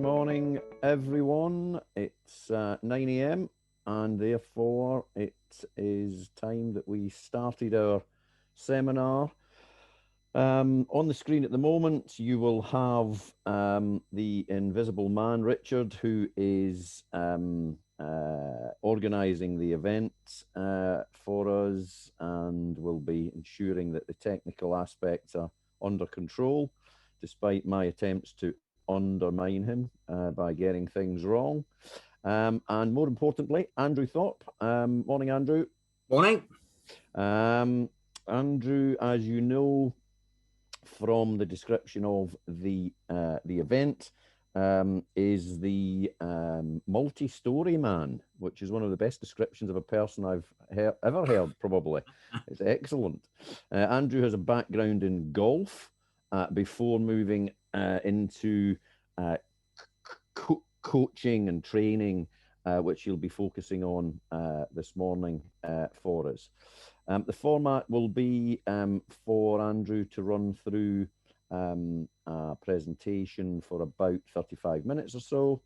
morning, everyone. It's 9 a.m. and therefore it is time that we started our seminar. On the screen at the moment, you will have the Invisible Man, Richard, who is organising the event for us and will be ensuring that the technical aspects are under control, despite my attempts to undermine him by getting things wrong. And more importantly, Andrew Thorp. Morning, Andrew. Morning. Andrew, as you know from the description of the event, is the multi-story man, which is one of the best descriptions of a person I've ever heard, probably. It's excellent. Andrew has a background in golf before moving into coaching and training, which he'll be focusing on this morning for us. The format will be for Andrew to run through a presentation for about 35 minutes or so,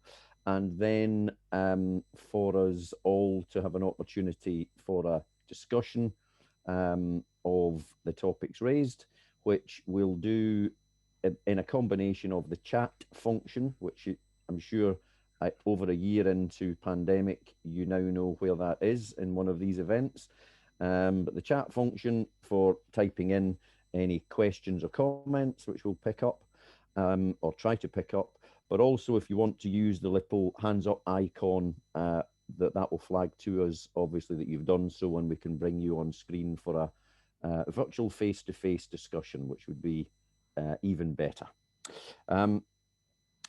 and then for us all to have an opportunity for a discussion of the topics raised, which we'll do in a combination of the chat function, which I'm sure over a year into pandemic, you now know where that is in one of these events. But the chat function for typing in any questions or comments, which we'll pick up or try to pick up. But also, if you want to use the little hands up icon, that will flag to us, obviously, that you've done so, and we can bring you on screen for a virtual face-to-face discussion, which would be even better.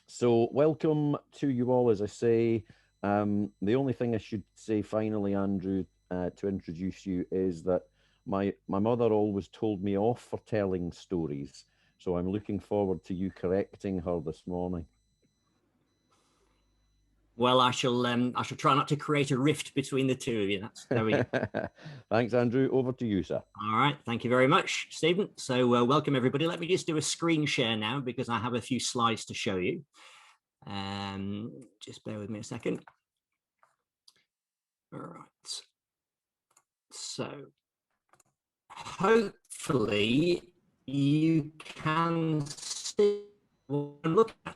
So welcome to you all, as I say. The only thing I should say finally, Andrew, to introduce you is that my mother always told me off for telling stories. So I'm looking forward to you correcting her this morning. Well, I shall try not to create a rift between the two of you. There we go. Thanks, Andrew. Over to you, sir. All right. Thank you very much, Stephen. So welcome, everybody. Let me just do a screen share now because I have a few slides to show you. Just bear with me a second. All right. So hopefully you can see what I'm looking at.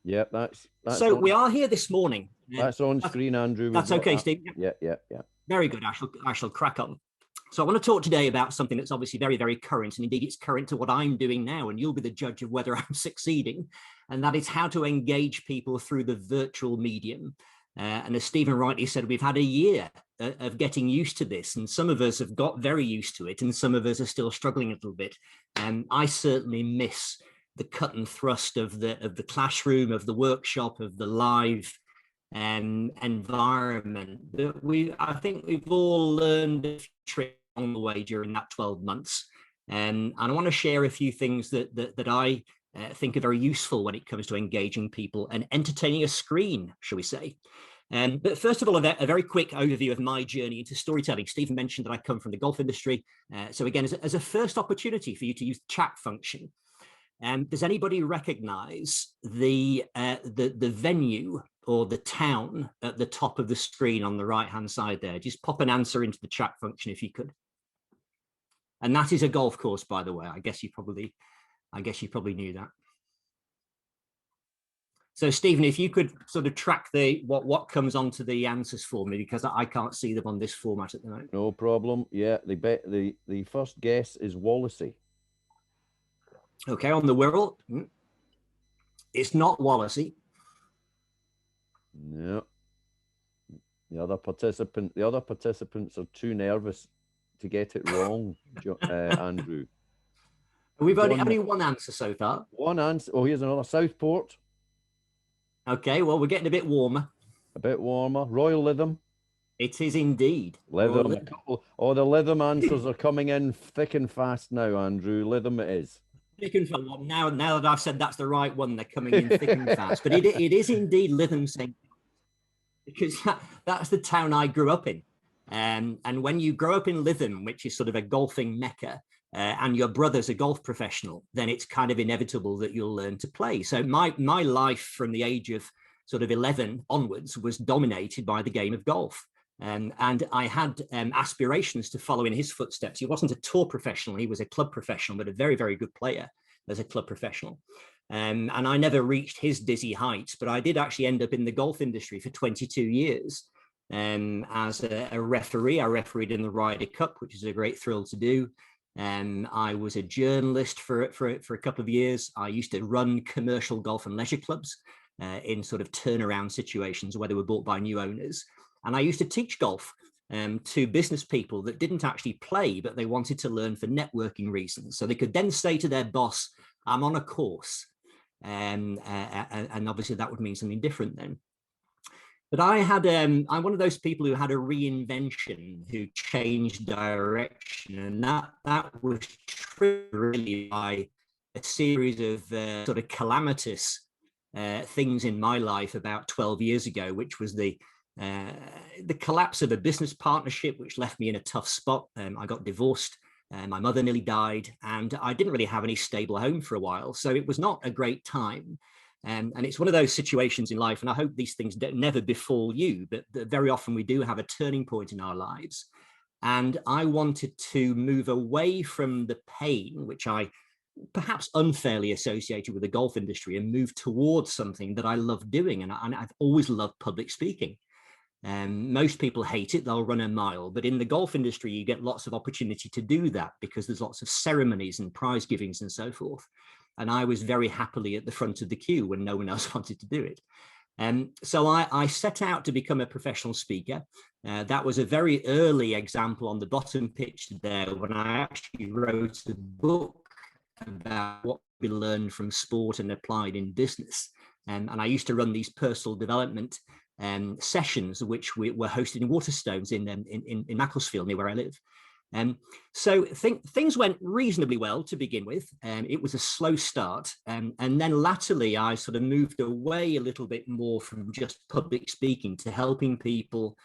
Yep, that's so we are here this morning. That's on screen, Andrew. That's okay, Steve. Yeah. Very good. I shall crack on. So I want to talk today about something that's obviously very, very current, and indeed it's current to what I'm doing now, and you'll be the judge of whether I'm succeeding, and that is how to engage people through the virtual medium. And as Stephen rightly said, we've had a year of getting used to this, and some of us have got very used to it, and some of us are still struggling a little bit. And I certainly miss the cut and thrust of the classroom, of the workshop, of the live environment. I think we've all learned a trick on the way during that 12 months. And I want to share a few things that I think are very useful when it comes to engaging people and entertaining a screen, shall we say. But first of all, a very quick overview of my journey into storytelling. Stephen mentioned that I come from the golf industry. So again, as a first opportunity for you to use the chat function, does anybody recognize the venue or the town at the top of the screen on the right-hand side there? Just pop an answer into the chat function if you could. And that is a golf course, by the way. I guess you probably knew that. So Stephen, if you could sort of track what comes onto the answers for me, because I can't see them on this format at the moment. No problem. Yeah, the first guess is Wallasey. Okay, on the Wirral, it's not Wallasey. No. The other participants are too nervous to get it wrong, Andrew. We've only one answer so far. One answer. Oh, here's another. Southport. Okay, well, we're getting a bit warmer. A bit warmer. Royal Lytham. It is indeed. Lytham. Oh, the Lytham answers are coming in thick and fast now, Andrew. Lytham it is. Thick and fast. Well, now that I've said that's the right one, they're coming in thick and fast. But it is indeed Lytham, because that's the town I grew up in. And when you grow up in Lytham, which is sort of a golfing mecca, and your brother's a golf professional, then it's kind of inevitable that you'll learn to play. So my life from the age of sort of 11 onwards was dominated by the game of golf. And I had aspirations to follow in his footsteps. He wasn't a tour professional, he was a club professional, but a very, very good player as a club professional. And I never reached his dizzy heights, but I did actually end up in the golf industry for 22 years as a referee. I refereed in the Ryder Cup, which is a great thrill to do. I was a journalist for a couple of years. I used to run commercial golf and leisure clubs in sort of turnaround situations where they were bought by new owners. And I used to teach golf to business people that didn't actually play, but they wanted to learn for networking reasons. So they could then say to their boss, I'm on a course. And obviously that would mean something different then. But I'm one of those people who had a reinvention, who changed direction. And that was triggered really by a series of sort of calamitous things in my life about 12 years ago, which was the collapse of a business partnership, which left me in a tough spot. I got divorced. My mother nearly died, and I didn't really have any stable home for a while. So it was not a great time. And it's one of those situations in life, and I hope these things never befall you, but very often we do have a turning point in our lives. And I wanted to move away from the pain, which I perhaps unfairly associated with the golf industry, and move towards something that I love doing. And I've always loved public speaking. Most people hate it, they'll run a mile, but in the golf industry, you get lots of opportunity to do that because there's lots of ceremonies and prize givings and so forth. And I was very happily at the front of the queue when no one else wanted to do it. So I set out to become a professional speaker. That was a very early example on the bottom picture there, when I actually wrote a book about what we learned from sport and applied in business. And I used to run these personal development sessions, which were hosted in Waterstones in Macclesfield, near where I live. So things went reasonably well to begin with. It was a slow start. And then latterly, I sort of moved away a little bit more from just public speaking to helping people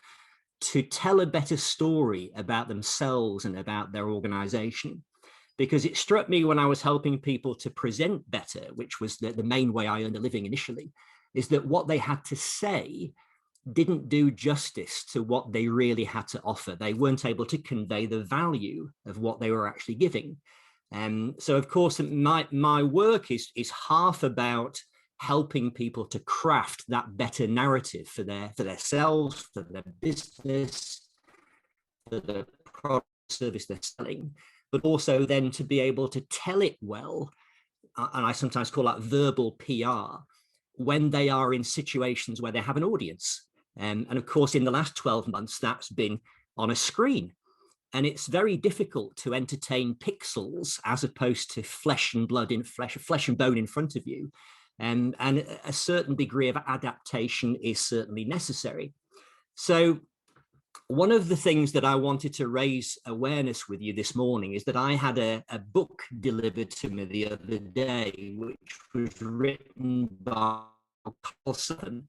to tell a better story about themselves and about their organization. Because it struck me when I was helping people to present better, which was the main way I earned a living initially, is that what they had to say didn't do justice to what they really had to offer. They weren't able to convey the value of what they were actually giving. So of course, my work is half about helping people to craft that better narrative for themselves, for their business, for the product service they're selling, but also then to be able to tell it well, and I sometimes call that verbal PR, when they are in situations where they have an audience. And of course, in the last 12 months, that's been on a screen. And it's very difficult to entertain pixels as opposed to flesh and blood in flesh and bone in front of you. And a certain degree of adaptation is certainly necessary. So one of the things that I wanted to raise awareness with you this morning is that I had a book delivered to me the other day, which was written by Carl.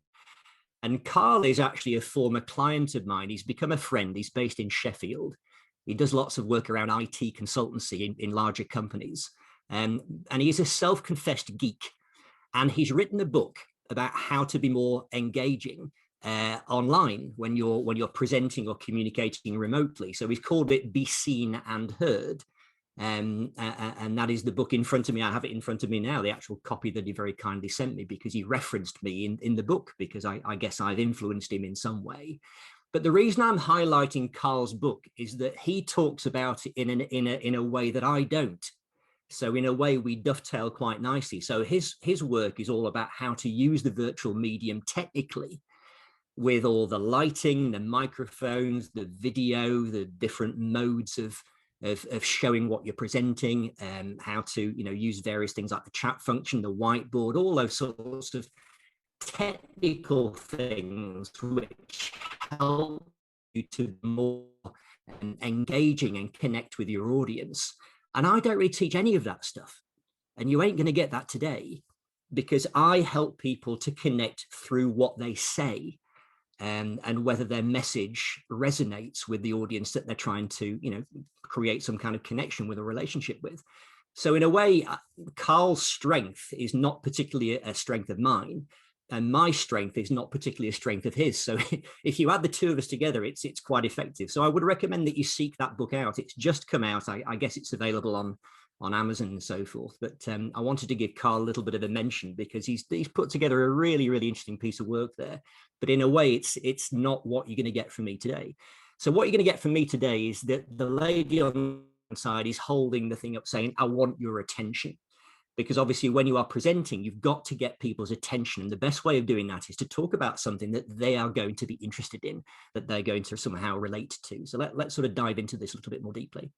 And Carl is actually a former client of mine. He's become a friend. He's based in Sheffield. He does lots of work around IT consultancy in larger companies. And he's a self-confessed geek. And he's written a book about how to be more engaging online when you're presenting or communicating remotely. So he's called it Be Seen and Heard. And that is the book in front of me. I have it in front of me now, the actual copy that he very kindly sent me, because he referenced me in the book, because I guess I've influenced him in some way. But the reason I'm highlighting Carl's book is that he talks about it in a way that I don't. So in a way, we dovetail quite nicely. So his work is all about how to use the virtual medium technically, with all the lighting, the microphones, the video, the different modes of showing what you're presenting, and how to use various things like the chat function, the whiteboard, all those sorts of technical things which help you to be more engaging and connect with your audience. And I don't really teach any of that stuff. And you ain't going to get that today, because I help people to connect through what they say. and whether their message resonates with the audience that they're trying to, create some kind of connection with, a relationship with. So in a way, Carl's strength is not particularly a strength of mine, and my strength is not particularly a strength of his. So if you add the two of us together, it's quite effective. So I would recommend that you seek that book out. It's just come out. I guess it's available on Amazon and so forth. But I wanted to give Carl a little bit of a mention because he's put together a really, really interesting piece of work there. But in a way, it's not what you're going to get from me today. So what you're going to get from me today is that the lady on the side is holding the thing up saying, I want your attention. Because obviously when you are presenting, you've got to get people's attention. And the best way of doing that is to talk about something that they are going to be interested in, that they're going to somehow relate to. So let's sort of dive into this a little bit more deeply.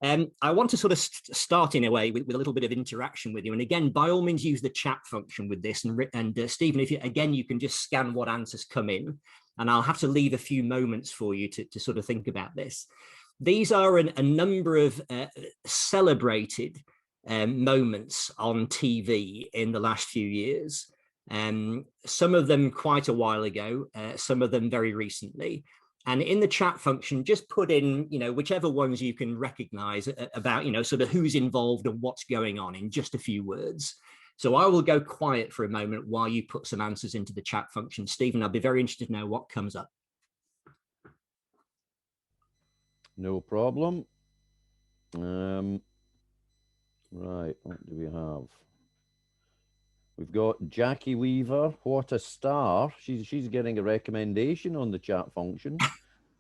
I want to sort of start in a way with a little bit of interaction with you. And again, by all means, use the chat function with this. And Stephen, if you can just scan what answers come in, and I'll have to leave a few moments for you to sort of think about this. These are a number of celebrated moments on TV in the last few years. Some of them quite a while ago, some of them very recently. And in the chat function, just put in, whichever ones you can recognize about, sort of who's involved and what's going on in just a few words. So I will go quiet for a moment while you put some answers into the chat function. Stephen, I'd be very interested to know what comes up. No problem. Right, what do we have? We've got Jackie Weaver. What a star. She's getting a recommendation on the chat function.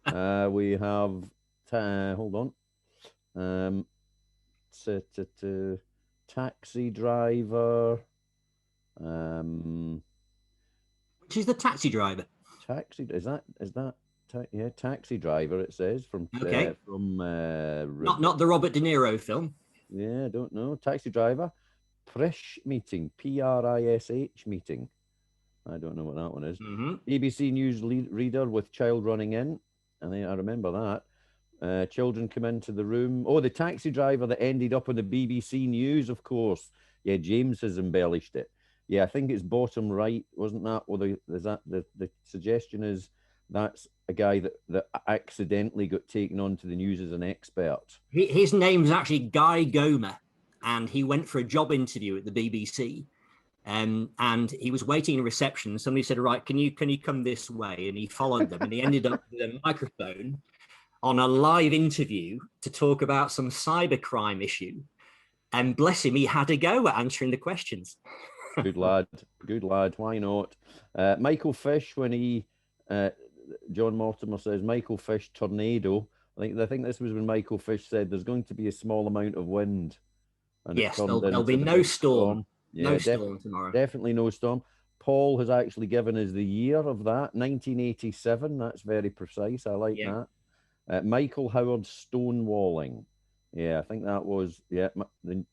We have, hold on. Taxi driver. Which is the taxi driver? Taxi driver, it says from okay. Not the Robert De Niro film. Yeah, I don't know. Taxi driver. Prish meeting, Prish meeting. I don't know what that one is. BBC News reader with child running in. I remember that. Children come into the room. Oh, the taxi driver that ended up on the BBC News, of course. Yeah, James has embellished it. Yeah, I think it's bottom right, wasn't that? Well, the suggestion is that's a guy that accidentally got taken onto the news as an expert. His name's actually Guy Gomer, and he went for a job interview at the BBC. And he was waiting in reception. Somebody said, right, can you come this way? And he followed them, and he ended up with a microphone on a live interview to talk about some cybercrime issue. And bless him, he had a go at answering the questions. Good lad. Why not? Michael Fish, when he, John Mortimer says, Michael Fish tornado. I think this was when Michael Fish said there's going to be a small amount of wind. And yes, there'll be no storm. Yeah, no storm tomorrow. Definitely no storm. Paul has actually given us the year of that, 1987. That's very precise. I like that. Michael Howard stonewalling. Yeah, I think that was the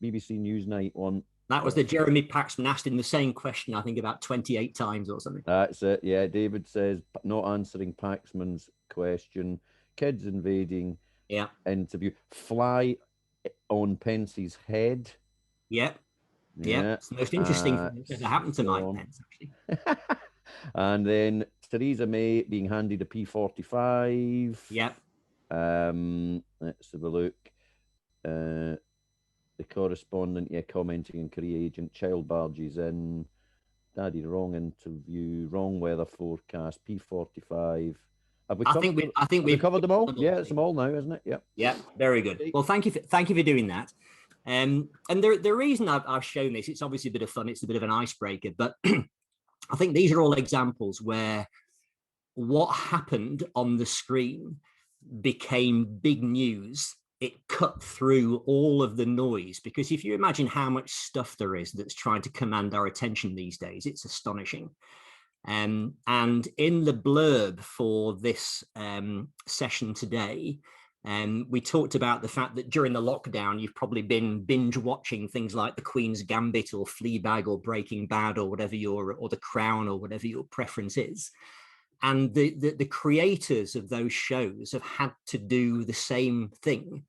BBC Newsnight one. That was the Jeremy Paxman asking the same question, I think, about 28 times or something. That's it. Yeah, David says not answering Paxman's question. Kids invading. Yeah. Interview. Fly on Pence's head. Yeah. Yeah. It's the most interesting thing that happened to Mike Pence, actually. And then Theresa May being handed a P45. Yep. Let's have a look. The correspondent, commenting and career agent, child barges in. Daddy, wrong interview, wrong weather forecast, P45. I think we've covered them all. Yeah, it's them all now, isn't it? Yep. Yeah, very good. Well, thank you for doing that. And the reason I've shown this, it's obviously a bit of fun. It's a bit of an icebreaker, but I think these are all examples where what happened on the screen became big news. It cut through all of the noise, because if you imagine how much stuff there is that's trying to command our attention these days, it's astonishing. And in the blurb for this session today, we talked about the fact that during the lockdown, you've probably been binge watching things like The Queen's Gambit or Fleabag or Breaking Bad or whatever or The Crown or whatever your preference is. And the creators of those shows have had to do the same thing,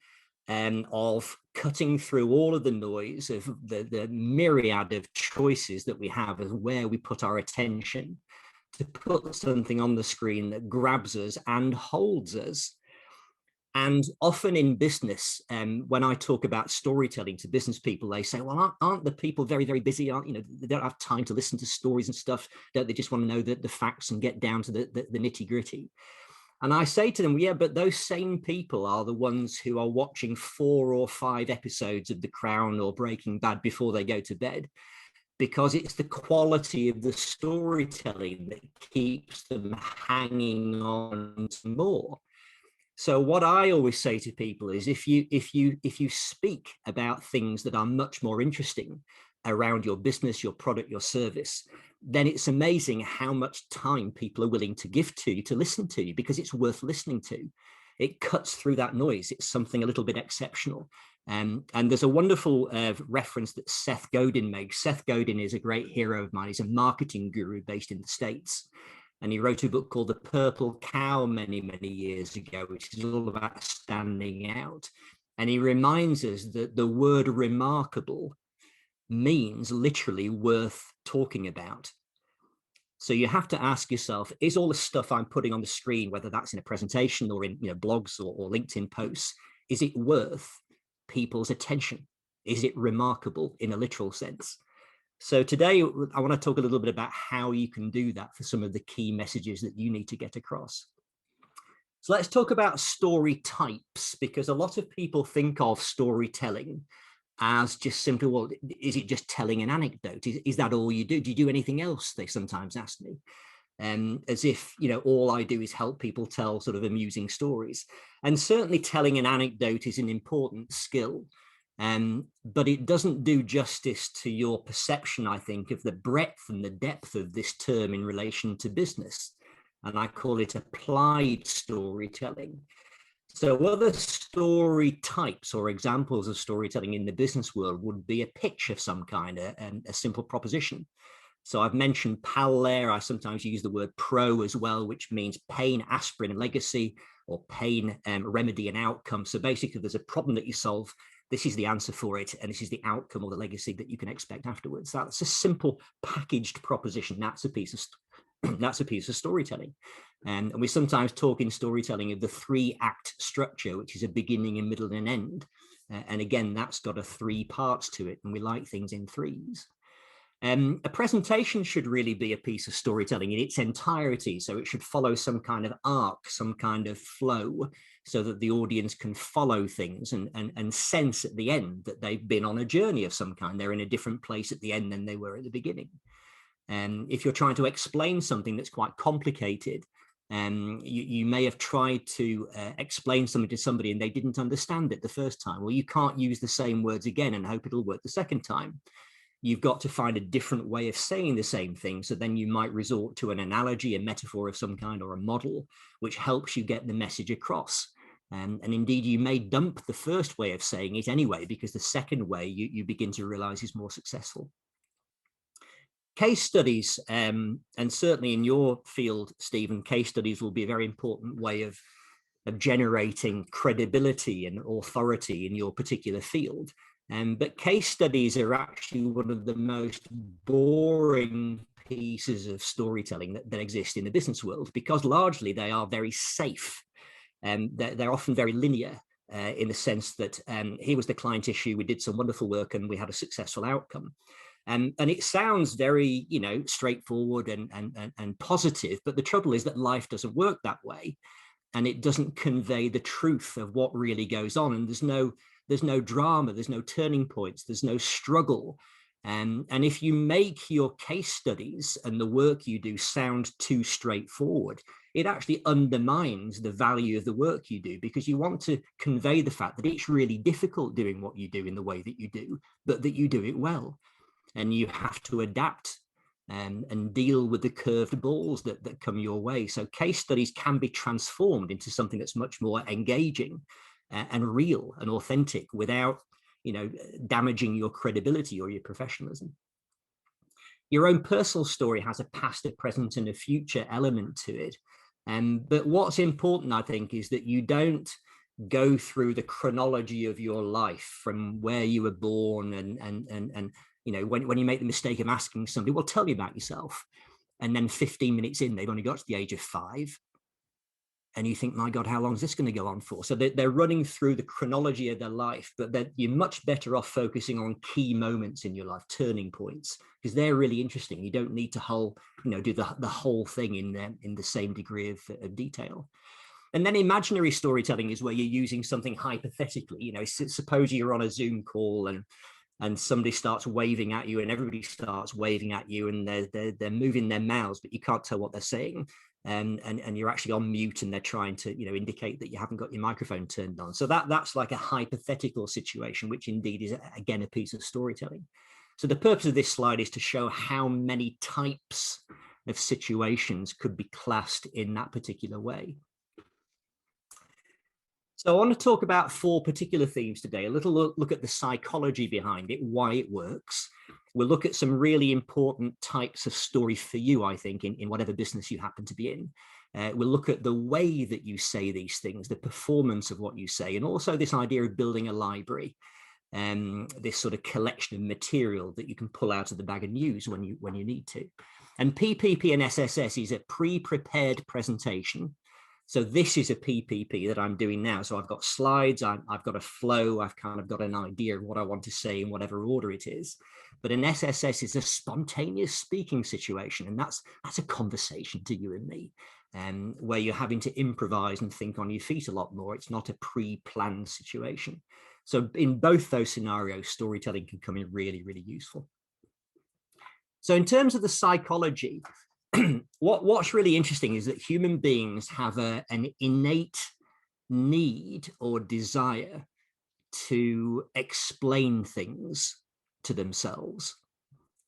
of cutting through all of the noise of the myriad of choices that we have as where we put our attention, to put something on the screen that grabs us and holds us. And often in business, when I talk about storytelling to business people, they say, well, aren't the people very, very busy? They don't have time to listen to stories and stuff. Don't they just want to know the facts and get down to the nitty gritty? And I say to them, yeah, but those same people are the ones who are watching 4 or 5 episodes of The Crown or Breaking Bad before they go to bed, because it's the quality of the storytelling that keeps them hanging on to more. So what I always say to people is, if you speak about things that are much more interesting around your business, your product, your service, then it's amazing how much time people are willing to give to you to listen to you, because it's worth listening to. It cuts through that noise. It's something a little bit exceptional. And there's a wonderful reference that Seth Godin makes. Seth Godin is a great hero of mine. He's a marketing guru based in the States. And he wrote a book called The Purple Cow many, many years ago, which is all about standing out. And he reminds us that the word remarkable means literally worth talking about. So you have to ask yourself, is all the stuff I'm putting on the screen, whether that's in a presentation or in blogs or LinkedIn posts, is it worth people's attention? Is it remarkable in a literal sense? So today I want to talk a little bit about how you can do that for some of the key messages that you need to get across. So let's talk about story types, because a lot of people think of storytelling as just simply, well, is it just telling an anecdote? Is that all you do? Do you do anything else? They sometimes ask me. As if, all I do is help people tell sort of amusing stories. And certainly telling an anecdote is an important skill. But it doesn't do justice to your perception, I think, of the breadth and the depth of this term in relation to business. And I call it applied storytelling. So other story types or examples of storytelling in the business world would be a pitch of some kind, a simple proposition. So I've mentioned PAL there. I sometimes use the word PRO as well, which means pain, aspirin, and legacy, or pain, remedy, and outcome. So basically, there's a problem that you solve. This is the answer for it, and this is the outcome or the legacy that you can expect afterwards. That's a simple packaged proposition. That's a piece of storytelling. And we sometimes talk in storytelling of the 3-act structure, which is a beginning, a middle, and an end. And again, that's got 3 parts to it, and we like things in 3s. A presentation should really be a piece of storytelling in its entirety. So it should follow some kind of arc, some kind of flow, so that the audience can follow things and sense at the end that they've been on a journey of some kind. They're in a different place at the end than they were at the beginning. And if you're trying to explain something that's quite complicated, you may have tried to explain something to somebody and they didn't understand it the first time. Well, you can't use the same words again and hope it'll work the second time. You've got to find a different way of saying the same thing. So then you might resort to an analogy, a metaphor of some kind, or a model, which helps you get the message across. And indeed, you may dump the first way of saying it anyway, because the second way you begin to realize is more successful. Case studies, and certainly in your field, Stephen, case studies will be a very important way of generating credibility and authority in your particular field. But case studies are actually one of the most boring pieces of storytelling that exist in the business world, because largely they are very safe. They're often very linear in the sense that here was the client issue, we did some wonderful work and we had a successful outcome. And it sounds very, straightforward and positive, but the trouble is that life doesn't work that way, and it doesn't convey the truth of what really goes on. And there's no drama, there's no turning points, there's no struggle. And if you make your case studies and the work you do sound too straightforward, it actually undermines the value of the work you do, because you want to convey the fact that it's really difficult doing what you do in the way that you do, but that you do it well. And you have to adapt and deal with the curved balls that come your way. So case studies can be transformed into something that's much more engaging and real and authentic without, damaging your credibility or your professionalism. Your own personal story has a past, a present, and a future element to it. But what's important, I think, is that you don't go through the chronology of your life from where you were born and when you make the mistake of asking somebody, well, tell me about yourself. And then 15 minutes in, they've only got to the age of 5. And you think, my God, how long is this going to go on for? So they're running through the chronology of their life, but you're much better off focusing on key moments in your life, turning points, because they're really interesting. You don't need to do the whole thing in the same degree of detail. And then imaginary storytelling is where you're using something hypothetically. Suppose you're on a Zoom call and somebody starts waving at you, and everybody starts waving at you, and they're moving their mouths, but you can't tell what they're saying. And you're actually on mute, and they're trying to indicate that you haven't got your microphone turned on. So that's like a hypothetical situation, which indeed is again a piece of storytelling. So the purpose of this slide is to show how many types of situations could be classed in that particular way. So I want to talk about 4 particular themes today. A little look at the psychology behind it, why it works. We'll look at some really important types of story for you, I think, in whatever business you happen to be in. We'll look at the way that you say these things, the performance of what you say, and also this idea of building a library, this sort of collection of material that you can pull out of the bag and use when you need to. And PPP and SSS is a pre-prepared presentation. So this is a PPP that I'm doing now. So I've got slides, I've got a flow, I've kind of got an idea of what I want to say in whatever order it is. But an SSS is a spontaneous speaking situation. And that's a conversation to you and me, where you're having to improvise and think on your feet a lot more. It's not a pre-planned situation. So in both those scenarios, storytelling can come in really, really useful. So in terms of the psychology, what's really interesting is that human beings have an innate need or desire to explain things to themselves,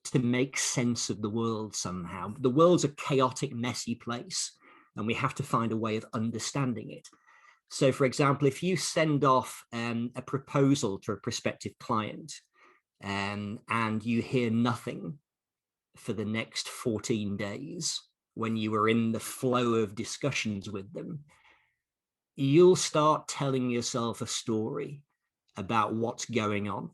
to make sense of the world somehow. The world's a chaotic, messy place, and we have to find a way of understanding it. So, for example, if you send off a proposal to a prospective client and you hear nothing for the next 14 days, when you are in the flow of discussions with them, you'll start telling yourself a story about what's going on,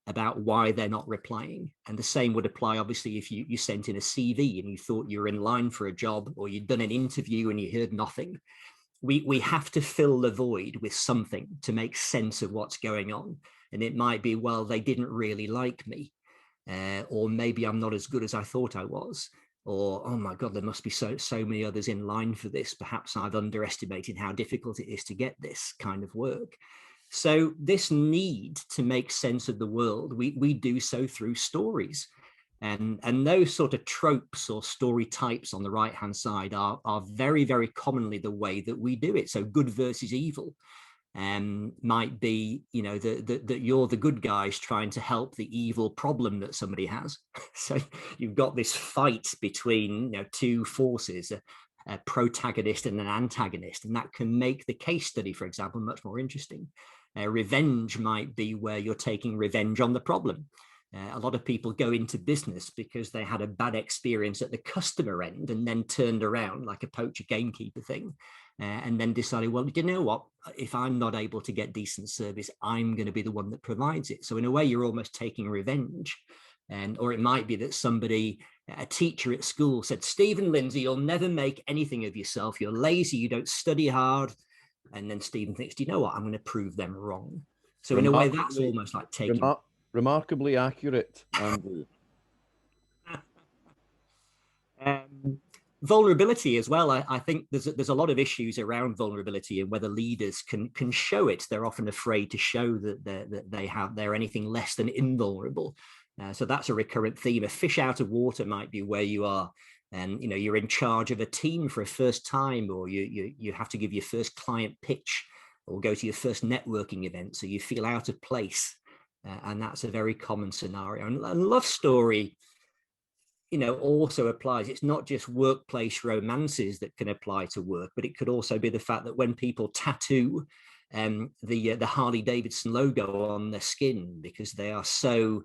about why they're not replying. And the same would apply, obviously, if you sent in a CV and you thought you were in line for a job, or you'd done an interview and you heard nothing. We have to fill the void with something to make sense of what's going on. And it might be, well, they didn't really like me. Or maybe I'm not as good as I thought I was. Or, oh my God, there must be so many others in line for this. Perhaps I've underestimated how difficult it is to get this kind of work. So this need to make sense of the world, we do so through stories. And those sort of tropes or story types on the right-hand side are very, very commonly the way that we do it. So good versus evil might be, that you're the good guys trying to help the evil problem that somebody has. So you've got this fight between two forces, a protagonist and an antagonist, and that can make the case study, for example, much more interesting. Revenge might be where you're taking revenge on the problem. A lot of people go into business because they had a bad experience at the customer end and then turned around like a poacher gamekeeper thing, and then decided, well, you know what, if I'm not able to get decent service, I'm going to be the one that provides it. So in a way, you're almost taking revenge. Or it might be that somebody, a teacher at school said, Stephen Lindsay, you'll never make anything of yourself. You're lazy, you don't study hard. And then Stephen thinks, do you know what, I'm going to prove them wrong. So in a way, that's almost like taking... Remarkably accurate, Andrew. Vulnerability as well. I think there's a lot of issues around vulnerability and whether leaders can show it. They're often afraid to show that they're anything less than invulnerable. So that's a recurrent theme. A fish out of water might be where you are, and you're in charge of a team for a first time, or you have to give your first client pitch or go to your first networking event, so you feel out of place. And that's a very common scenario. And love story, also applies. It's not just workplace romances that can apply to work, but it could also be the fact that when people tattoo the Harley Davidson logo on their skin because they are so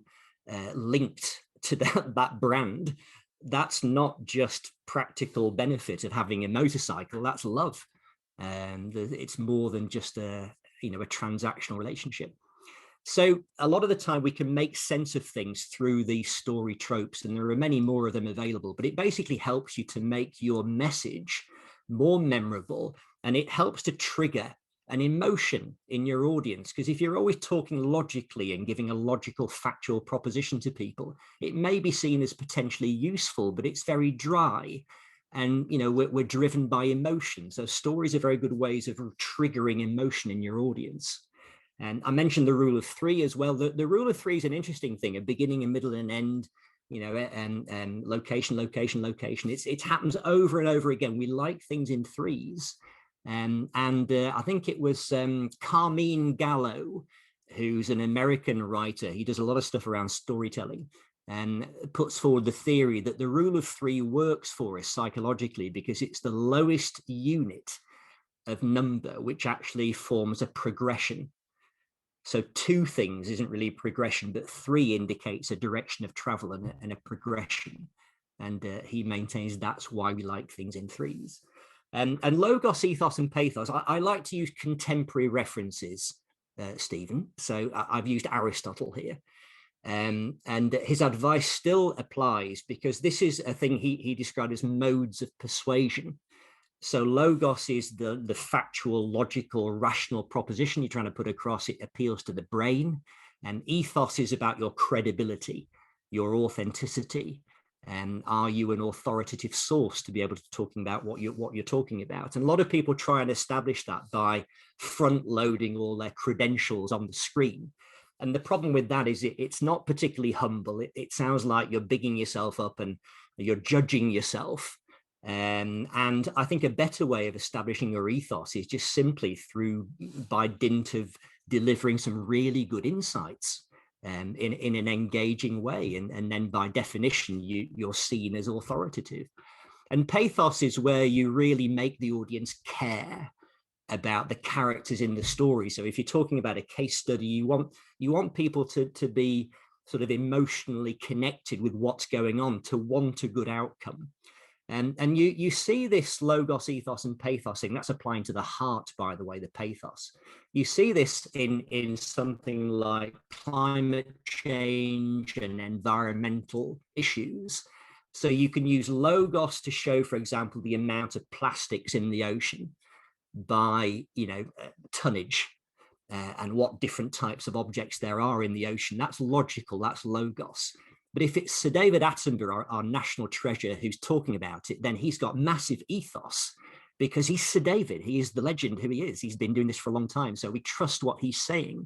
linked to that brand, that's not just practical benefit of having a motorcycle. That's love, and it's more than just a transactional relationship. So a lot of the time we can make sense of things through these story tropes, and there are many more of them available, but it basically helps you to make your message more memorable, and it helps to trigger an emotion in your audience. Because if you're always talking logically and giving a logical, factual proposition to people, it may be seen as potentially useful, but it's very dry. And, you know, we're driven by emotion. So stories are very good ways of triggering emotion in your audience. And I mentioned the rule of three as well. The rule of three is an interesting thing, a beginning, a middle, and an end, you know, and location, location, location. It happens over and over again. We like things in threes. And I think it was Carmine Gallo, who's an American writer. He does a lot of stuff around storytelling and puts forward the theory that the rule of three works for us psychologically because it's the lowest unit of number which actually forms a progression. So two things isn't really progression, but three indicates a direction of travel and a progression. And he maintains that's why we like things in threes. And logos, ethos, and pathos, I like to use contemporary references, Stephen. So I've used Aristotle here. And his advice still applies because this is a thing he described as modes of persuasion. So logos is the factual, logical, rational proposition you're trying to put across. It appeals to the brain. And ethos is about your credibility, your authenticity. And are you an authoritative source to be able to talking about what you're talking about? And a lot of people try and establish that by front loading all their credentials on the screen. And the problem with that is it's not particularly humble. It sounds like you're bigging yourself up and you're judging yourself. And I think a better way of establishing your ethos is just simply by dint of delivering some really good insights in an engaging way. And then by definition, you're seen as authoritative. And pathos is where you really make the audience care about the characters in the story. So if you're talking about a case study, you want people to be sort of emotionally connected with what's going on, to want a good outcome. And you see this logos, ethos, and pathos thing. That's applying to the heart, by the way, the pathos. You see this in something like climate change and environmental issues. So you can use logos to show, for example, the amount of plastics in the ocean by, tonnage and what different types of objects there are in the ocean. That's logical, that's logos. But if it's Sir David Attenborough, our national treasure, who's talking about it, then he's got massive ethos because he's Sir David. He is the legend who he is. He's been doing this for a long time. So we trust what he's saying.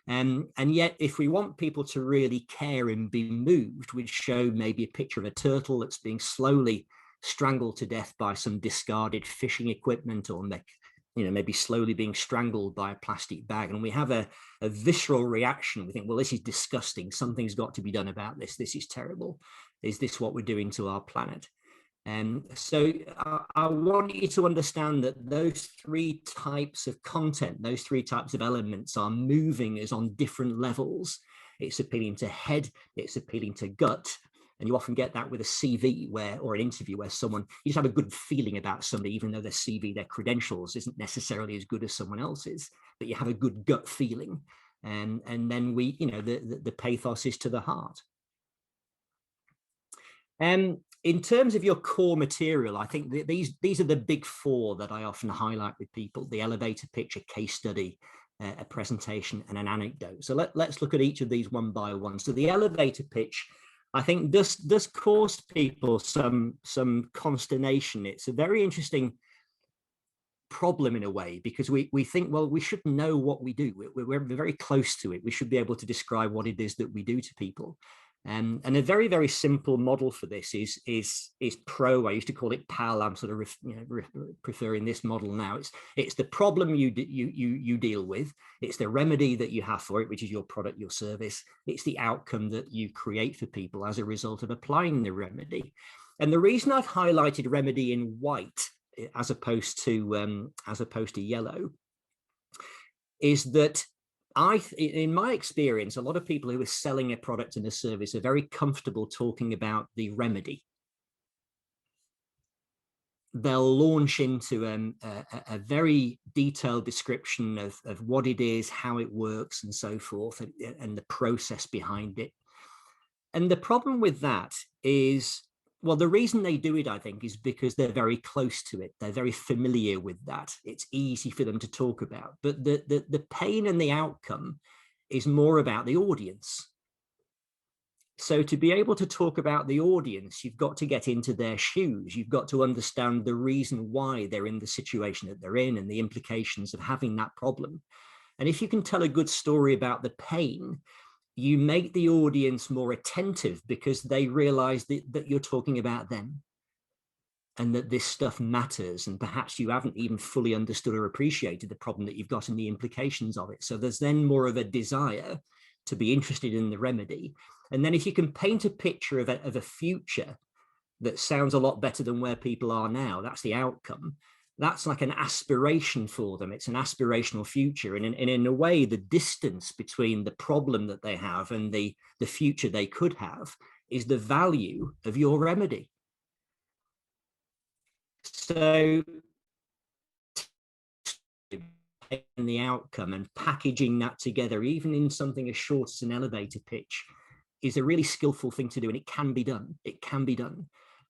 And yet, if we want people to really care and be moved, we'd show maybe a picture of a turtle that's being slowly strangled to death by some discarded fishing equipment, or maybe slowly being strangled by a plastic bag. And we have a visceral reaction. We think, well, this is disgusting. Something's got to be done about this. This is terrible. Is this what we're doing to our planet? And so I want you to understand that those three types of content, those three types of elements are moving us on different levels. It's appealing to head, it's appealing to gut. And you often get that with a CV or an interview where you just have a good feeling about somebody, even though their CV, their credentials isn't necessarily as good as someone else's, but you have a good gut feeling. And then the pathos is to the heart. In terms of your core material, I think these are the big four that I often highlight with people: the elevator pitch, a case study, a presentation, and an anecdote. So let's look at each of these one by one. So the elevator pitch, I think, does cause people some consternation. It's a very interesting problem in a way, because we think, well, we should know what we do. We're very close to it. We should be able to describe what it is that we do to people. And a very, very simple model for this is PRO. I used to call it PAL. I'm sort of preferring this model now. It's the problem you deal with. It's the remedy that you have for it, which is your product, your service. It's the outcome that you create for people as a result of applying the remedy. And the reason I've highlighted remedy in white as opposed to yellow is that in my experience, a lot of people who are selling a product and a service are very comfortable talking about the remedy. they'll launch into a very detailed description of what it is, how it works, and so forth, and the process behind it. And the problem with that is, well, the reason they do it, I think, is because they're very close to it. They're very familiar with that. It's easy for them to talk about. But the pain and the outcome is more about the audience. So to be able to talk about the audience, you've got to get into their shoes. You've got to understand the reason why they're in the situation that they're in and the implications of having that problem. And if you can tell a good story about the pain, you make the audience more attentive because they realize that you're talking about them and that this stuff matters. And perhaps you haven't even fully understood or appreciated the problem that you've got and the implications of it. So there's then more of a desire to be interested in the remedy. And then if you can paint a picture of a future that sounds a lot better than where people are now, that's the outcome. That's like an aspiration for them. It's an aspirational future. And in a way, the distance between the problem that they have and the future they could have is the value of your remedy. So the outcome and packaging that together, even in something as short as an elevator pitch, is a really skillful thing to do, and it can be done. It can be done.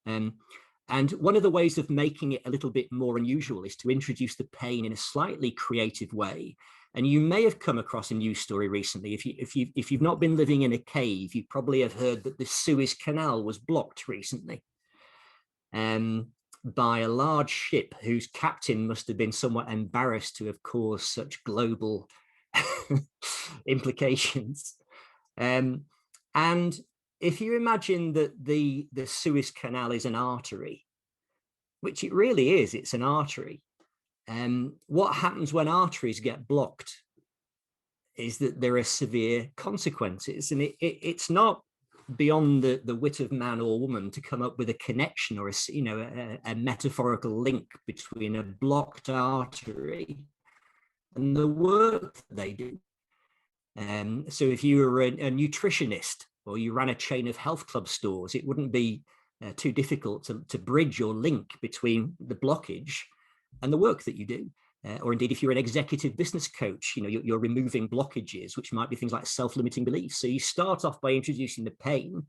And one of the ways of making it a little bit more unusual is to introduce the pain in a slightly creative way. And you may have come across a news story recently. If you've not been living in a cave, you probably have heard that the Suez Canal was blocked recently by a large ship whose captain must have been somewhat embarrassed to have caused such global implications. And if you imagine that the Suez Canal is an artery, which it really is, it's an artery. What happens when arteries get blocked is that there are severe consequences. And it's not beyond the wit of man or woman to come up with a connection or a metaphorical link between a blocked artery and the work that they do. So if you were a nutritionist or you ran a chain of health club stores, it wouldn't be too difficult to bridge or link between the blockage and the work that you do. Or indeed, if you're an executive business coach, you're removing blockages, which might be things like self-limiting beliefs. So you start off by introducing the pain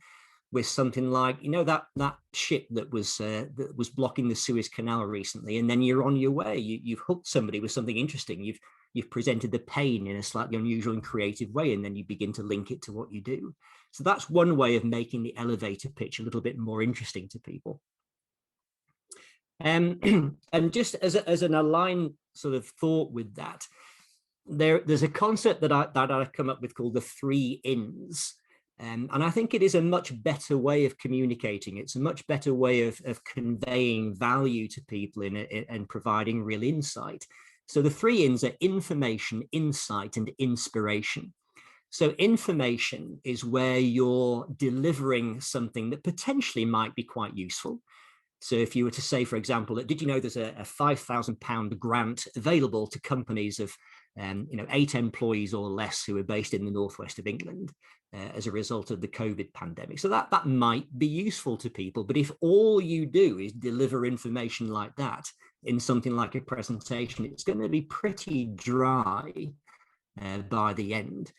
with something like, that ship that was blocking the Suez Canal recently, and then you're on your way. You've hooked somebody with something interesting. You've presented the pain in a slightly unusual and creative way, and then you begin to link it to what you do. So that's one way of making the elevator pitch a little bit more interesting to people. And just as an aligned sort of thought with that, there's a concept that I've come up with called the 3 ins. And I think it is a much better way of communicating. It's a much better way of conveying value to people and providing real insight. So the 3 ins are information, insight, and inspiration. So information is where you're delivering something that potentially might be quite useful. So if you were to say, for example, did you know there's a £5,000 grant available to companies of 8 employees or less who are based in the northwest of England as a result of the COVID pandemic? So that might be useful to people. But if all you do is deliver information like that in something like a presentation, it's going to be pretty dry by the end.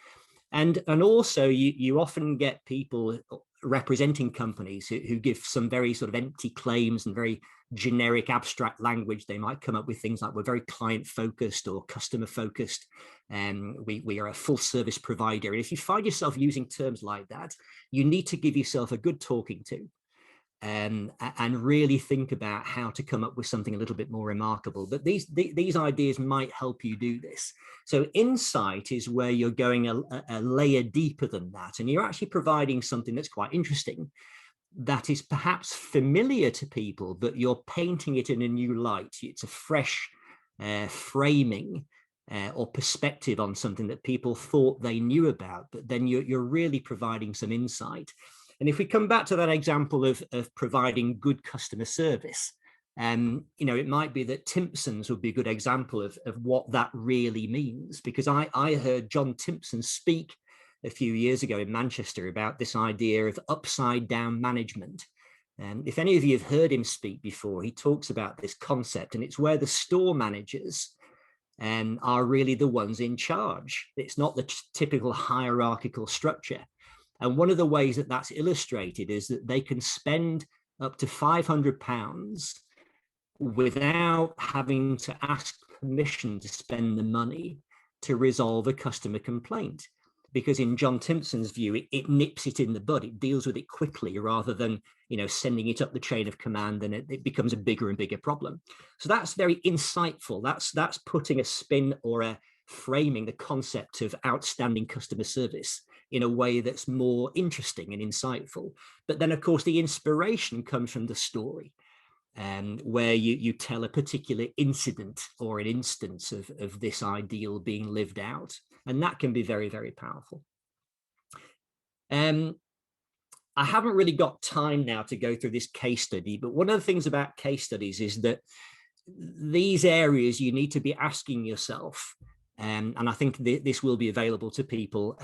And also you often get people representing companies who give some very sort of empty claims and very generic abstract language. They might come up with things like, we're very client focused or customer focused, and we are a full service provider. And if you find yourself using terms like that, you need to give yourself a good talking to and really think about how to come up with something a little bit more remarkable. But these ideas might help you do this. So insight is where you're going a layer deeper than that, and you're actually providing something that's quite interesting, that is perhaps familiar to people, but you're painting it in a new light. It's a fresh framing or perspective on something that people thought they knew about, but then you're really providing some insight. And if we come back to that example of providing good customer service, it might be that Timpson's would be a good example of what that really means, because I heard John Timpson speak a few years ago in Manchester about this idea of upside down management. And if any of you have heard him speak before, he talks about this concept, and it's where the store managers are really the ones in charge. It's not the typical hierarchical structure. And one of the ways that that's illustrated is that they can spend up to £500 without having to ask permission to spend the money to resolve a customer complaint. Because in John Timpson's view, it nips it in the bud. It deals with it quickly rather than, sending it up the chain of command, and it becomes a bigger and bigger problem. So that's very insightful. That's putting a spin or a framing the concept of outstanding customer service in a way that's more interesting and insightful. But then, of course, the inspiration comes from the story, where you tell a particular incident or an instance of this ideal being lived out. And that can be very, very powerful. I haven't really got time now to go through this case study, but one of the things about case studies is that these areas you need to be asking yourself, and I think this will be available to people,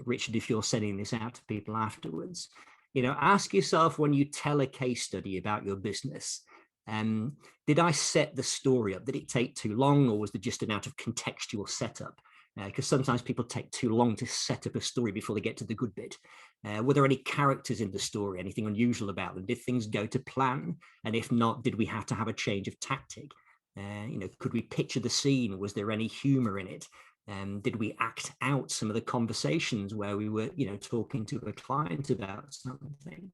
Richard, if you're sending this out to people afterwards, ask yourself when you tell a case study about your business, did I set the story up? Did it take too long, or was there just an out of contextual setup? Because sometimes people take too long to set up a story before they get to the good bit. Were there any characters in the story, anything unusual about them? Did things go to plan? And if not, did we have to have a change of tactic? Could we picture the scene? Was there any humor in it? Did we act out some of the conversations where we were, talking to a client about something?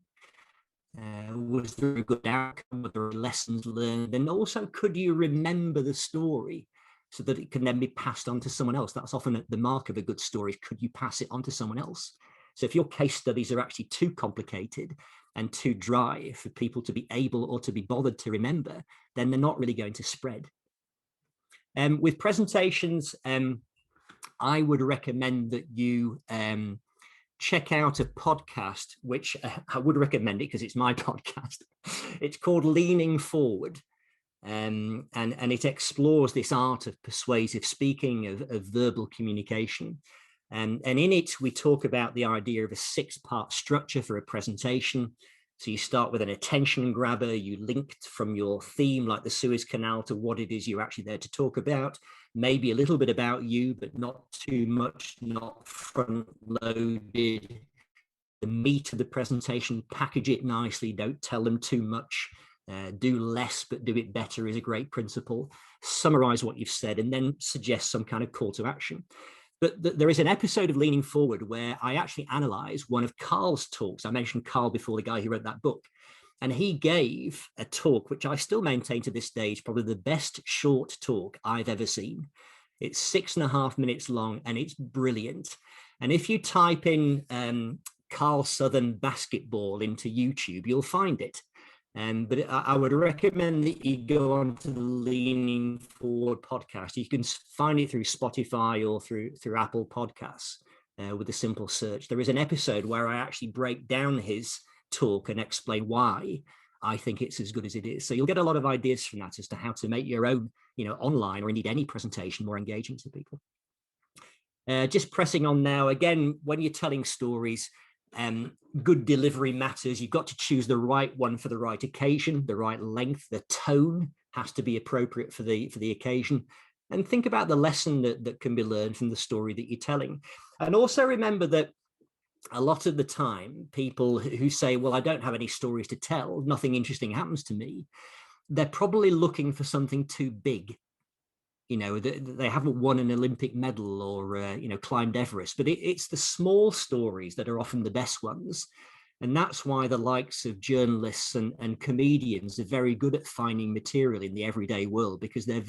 Was there a good outcome? Were there lessons learned? And also, could you remember the story so that it can then be passed on to someone else? That's often the mark of a good story. Could you pass it on to someone else? So if your case studies are actually too complicated and too dry for people to be able or to be bothered to remember, then they're not really going to spread. With presentations, I would recommend that you check out a podcast, which I would recommend it because it's my podcast. It's called Leaning Forward. And it explores this art of persuasive speaking, of verbal communication. And in it, we talk about the idea of a 6-part structure for a presentation. So you start with an attention grabber, you link from your theme, like the Suez Canal, to what it is you're actually there to talk about. Maybe a little bit about you, but not too much, not front loaded. The meat of the presentation, package it nicely, don't tell them too much. Do less, but do it better is a great principle. Summarize what you've said and then suggest some kind of call to action. But there is an episode of Leaning Forward where I actually analyze one of Carl's talks. I mentioned Carl before, the guy who wrote that book. And he gave a talk, which I still maintain to this day is probably the best short talk I've ever seen. It's 6.5 minutes long and it's brilliant. And if you type in Carl Southern basketball into YouTube, you'll find it. But I would recommend that you go on to the Leaning Forward podcast. You can find it through Spotify or through Apple Podcasts with a simple search. There is an episode where I actually break down his talk and explain why I think it's as good as it is. So you'll get a lot of ideas from that as to how to make your own, online or indeed any presentation more engaging to people. Just pressing on now, again, when you're telling stories, good delivery matters. You've got to choose the right one for the right occasion, the right length. The tone has to be appropriate for the occasion. And think about the lesson that can be learned from the story that you're telling. And also remember that a lot of the time, people who say, well, I don't have any stories to tell, nothing interesting happens to me, they're probably looking for something too big. They haven't won an Olympic medal or, climbed Everest, but it's the small stories that are often the best ones. And that's why the likes of journalists and comedians are very good at finding material in the everyday world, because their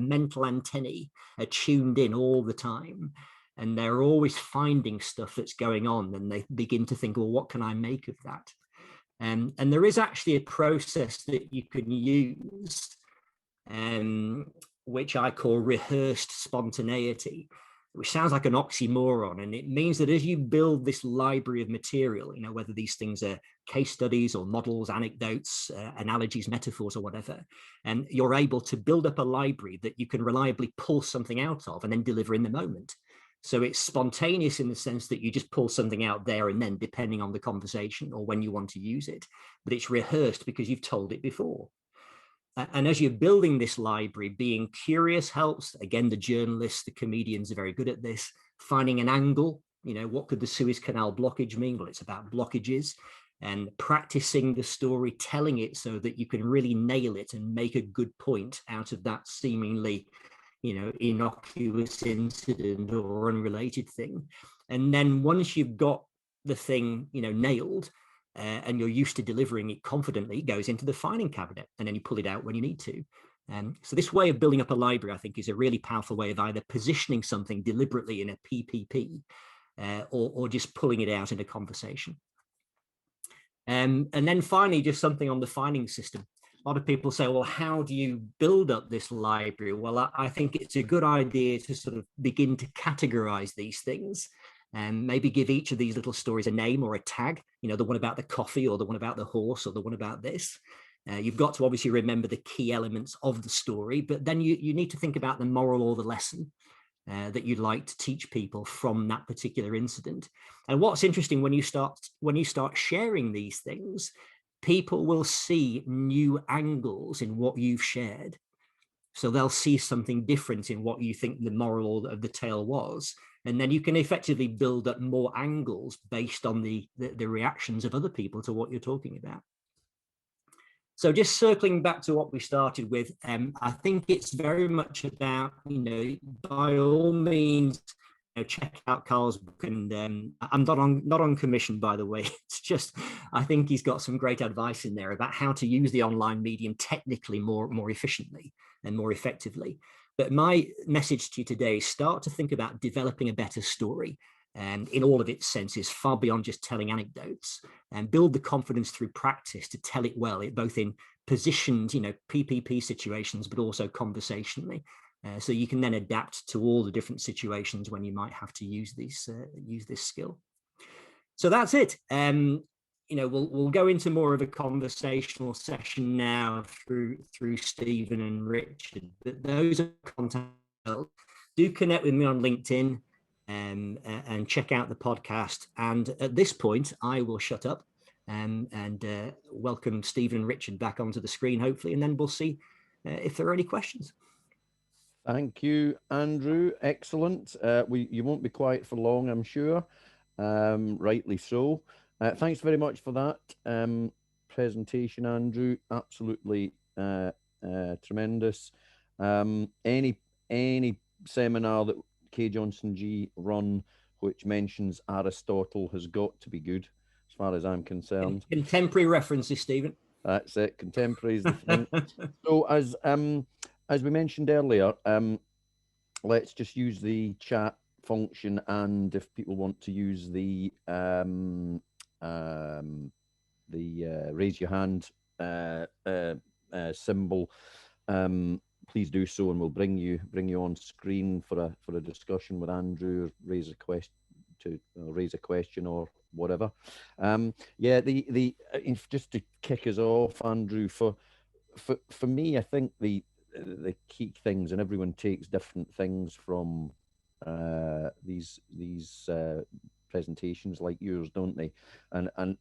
mental antennae are tuned in all the time. And they're always finding stuff that's going on. And they begin to think, well, what can I make of that? And there is actually a process that you can use, which I call rehearsed spontaneity, which sounds like an oxymoron. And it means that as you build this library of material, whether these things are case studies or models, anecdotes, analogies, metaphors, or whatever, and you're able to build up a library that you can reliably pull something out of and then deliver in the moment. So it's spontaneous in the sense that you just pull something out there and then, depending on the conversation or when you want to use it, but it's rehearsed because you've told it before. And as you're building this library, being curious helps. Again, the journalists, the comedians are very good at this. Finding an angle, what could the Suez Canal blockage mean? Well, it's about blockages. And practicing the story, telling it so that you can really nail it and make a good point out of that seemingly, innocuous incident or unrelated thing. And then once you've got the thing, nailed, and you're used to delivering it confidently, it goes into the filing cabinet, and then you pull it out when you need to. So this way of building up a library, I think, is a really powerful way of either positioning something deliberately in a PPP or just pulling it out in a conversation. And then finally, just something on the filing system. A lot of people say, well, how do you build up this library? Well, I think it's a good idea to sort of begin to categorize these things and maybe give each of these little stories a name or a tag, the one about the coffee or the one about the horse or the one about this. You've got to obviously remember the key elements of the story, but then you need to think about the moral or the lesson that you'd like to teach people from that particular incident. And what's interesting, when you start sharing these things, people will see new angles in what you've shared. So they'll see something different in what you think the moral of the tale was. And then you can effectively build up more angles based on the reactions of other people to what you're talking about. So just circling back to what we started with, I think it's very much about, by all means, check out Carl's book. And I'm not on commission, by the way. It's just, I think he's got some great advice in there about how to use the online medium technically more efficiently and more effectively. But my message to you today is start to think about developing a better story. And in all of its senses, far beyond just telling anecdotes, and build the confidence through practice to tell it well, both in positioned, PPP situations, but also conversationally. So you can then adapt to all the different situations when you might have to use this skill. So that's it. We'll go into more of a conversational session now through Stephen and Richard. But those are contact. Do connect with me on LinkedIn. And check out the podcast. And at this point, I will shut up and welcome Stephen and Richard back onto the screen, hopefully, and then we'll see if there are any questions. Thank you, Andrew. Excellent. You won't be quiet for long, I'm sure. Rightly so. Thanks very much for that presentation, Andrew. Absolutely tremendous. Any seminar that K. Johnson G run which mentions Aristotle has got to be good, as far as I'm concerned. Contemporary references, Stephen. That's it. Contemporary is the thing. So as we mentioned earlier, let's just use the chat function, and if people want to use the raise your hand symbol, please do so, and we'll bring you on screen for a discussion with Andrew, raise a question or whatever. Yeah, just to kick us off, Andrew, for me, I think the key things, and everyone takes different things from these presentations like yours, don't they? And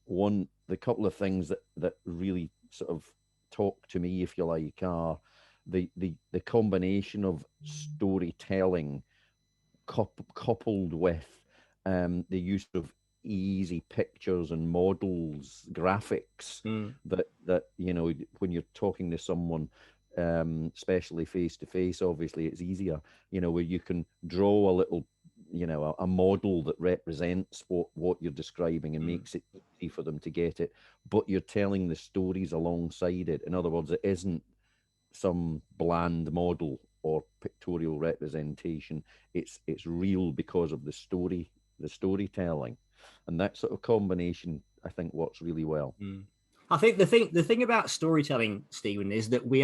the couple of things that really sort of talk to me, if you like, are the combination of storytelling coupled with the use of easy pictures and models, graphics, that when you're talking to someone, especially face to face, obviously it's easier, where you can draw a little, a model that represents what you're describing and makes it easy for them to get it, but you're telling the stories alongside it. In other words, it isn't some bland model or pictorial representation. It's real because of the storytelling, and that sort of combination, I think, works really well. I think the thing about storytelling, Stephen, is that we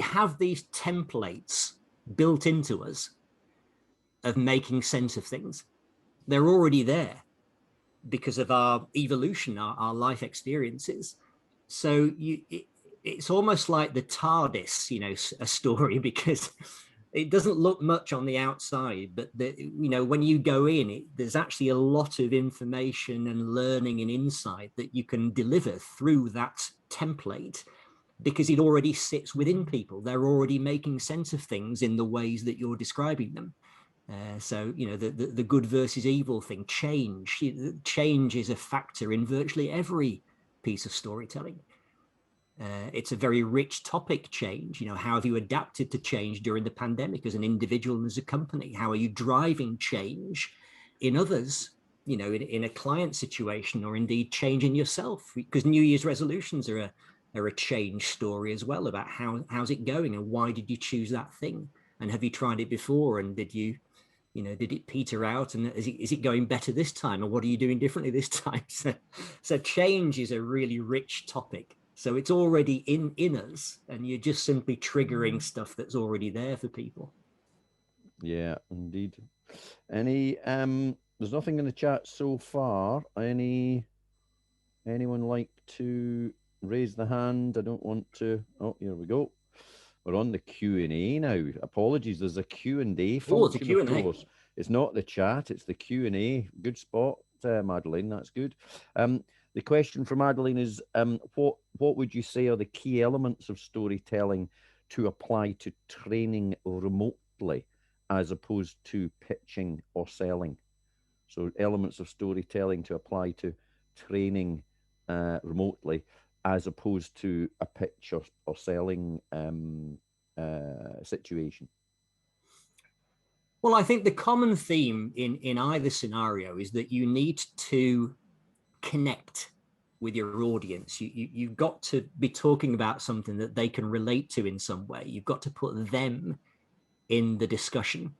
have these templates built into us of making sense of things. They're already there because of our evolution, our life experiences. So it's almost like the TARDIS, a story, because it doesn't look much on the outside, but when you go in, there's actually a lot of information and learning and insight that you can deliver through that template, because it already sits within people. They're already making sense of things in the ways that you're describing them. So, the good versus evil thing, change is a factor in virtually every piece of storytelling. It's a very rich topic, change. How have you adapted to change during the pandemic as an individual and as a company? How are you driving change in others, in a client situation, or indeed change in yourself? Because New Year's resolutions are a change story as well, about how's it going and why did you choose that thing? And have you tried it before? And did it peter out? And is it going better this time? Or what are you doing differently this time? So change is a really rich topic. So it's already in us, and you're just simply triggering stuff that's already there for people. Yeah, indeed. There's nothing in the chat so far. Anyone like to raise the hand? I don't want to. Oh, here we go. We're on the Q&A now. Apologies, there's a Q&A function, of course. It's not the chat, it's the Q&A. Good spot, Madeline, that's good. The question from Madeline is, what would you say are the key elements of storytelling to apply to training remotely as opposed to pitching or selling? So elements of storytelling to apply to training remotely as opposed to a pitch or selling situation. Well, I think the common theme in either scenario is that you need to connect with your audience. You've got to be talking about something that they can relate to in some way. You've got to put them in the discussion.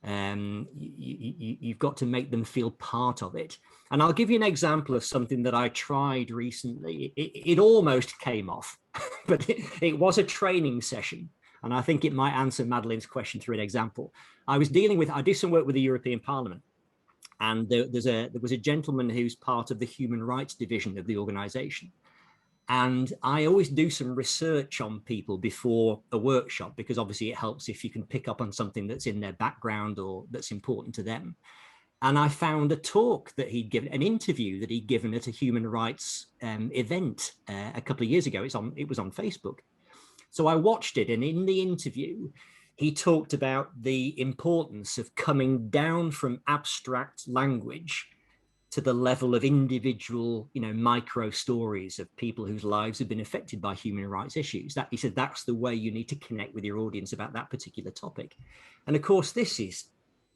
You've got to make them feel part of it. And I'll give you an example of something that I tried recently. It almost came off, but it was a training session. And I think it might answer Madeline's question through an example. I do some work with the European Parliament. And there was a gentleman who's part of the human rights division of the organization. And I always do some research on people before a workshop, because obviously it helps if you can pick up on something that's in their background or that's important to them. And I found a talk that he'd given, an interview that he'd given at a human rights event a couple of years ago. It was on Facebook. So I watched it, and in the interview, he talked about the importance of coming down from abstract language to the level of individual, micro stories of people whose lives have been affected by human rights issues. That, he said, that's the way you need to connect with your audience about that particular topic. And of course, this is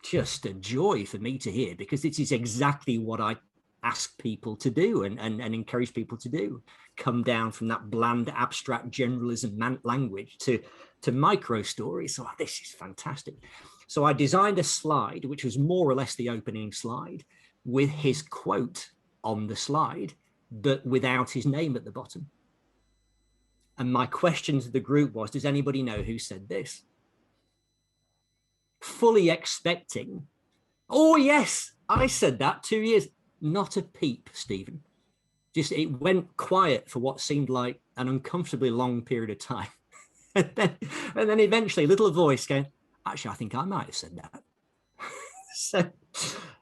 just a joy for me to hear, because this is exactly what I ask people to do and encourage people to do. Come down from that bland, abstract generalism language to micro stories. So this is fantastic. So I designed a slide, which was more or less the opening slide, with his quote on the slide, but without his name at the bottom. And my question to the group was, does anybody know who said this? Fully expecting, oh yes, I said that 2 years. Not a peep, Stephen. Just, it went quiet for what seemed like an uncomfortably long period of time. and then eventually a little voice going, actually, I think I might have said that.